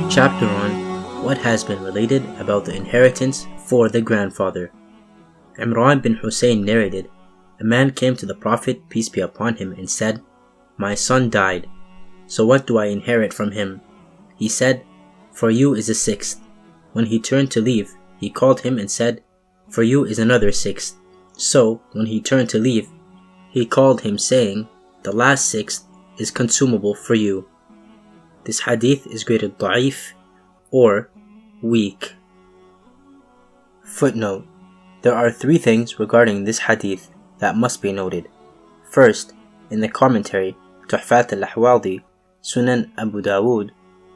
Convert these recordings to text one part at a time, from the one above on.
Chapter on what has been related about the inheritance for the grandfather. Imran bin Hussein narrated, a man came to the Prophet, peace be upon him, and said, "My son died, so what do I inherit from him?" He said, "For you is a sixth." When he turned to leave, he called him and said, "For you is another sixth." So, when he turned to leave, he called him saying, "The last sixth is consumable for you." This hadith is graded da'if or weak. Footnote: there are three things regarding this hadith that must be noted. First, in the commentary Tuhfat al-Ahwadi, Sunan Abu Dawud,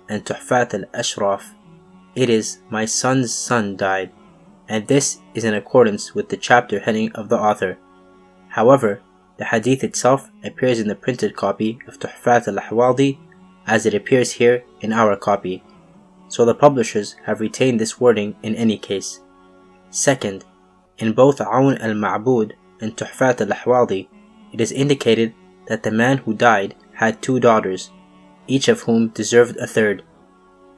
and Tuhfat al-Ashraf, it is "my son's son died," and this is in accordance with the chapter heading of the author. However, the hadith itself appears in the printed copy of Tuhfat al-Ahwadi as it appears here in our copy, so the publishers have retained this wording in any case. Second, in both Awn al-Ma'bud and Tuhfat al-Ahwadi, it is indicated that the man who died had two daughters, each of whom deserved a third.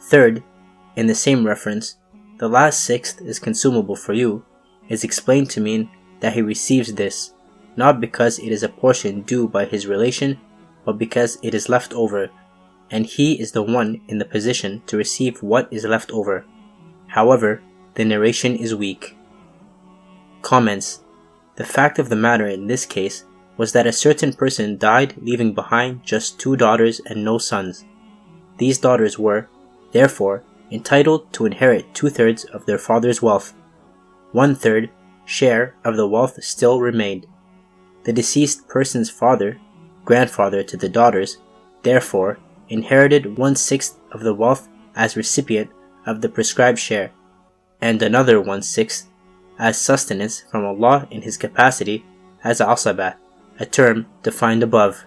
Third, in the same reference, the last sixth is consumable for you is explained to mean that he receives this, not because it is a portion due by his relation, but because it is left over, and he is the one in the position to receive what is left over. However, the narration is weak. Comments: the fact of the matter in this case was that a certain person died leaving behind just two daughters and no sons. These daughters were, therefore, entitled to inherit 2/3 of their father's wealth. 1/3 share of the wealth still remained. The deceased person's father, grandfather to the daughters, therefore, inherited 1/6 of the wealth as recipient of the prescribed share, and another 1/6 as sustenance from Allah in his capacity as asabah, a term defined above.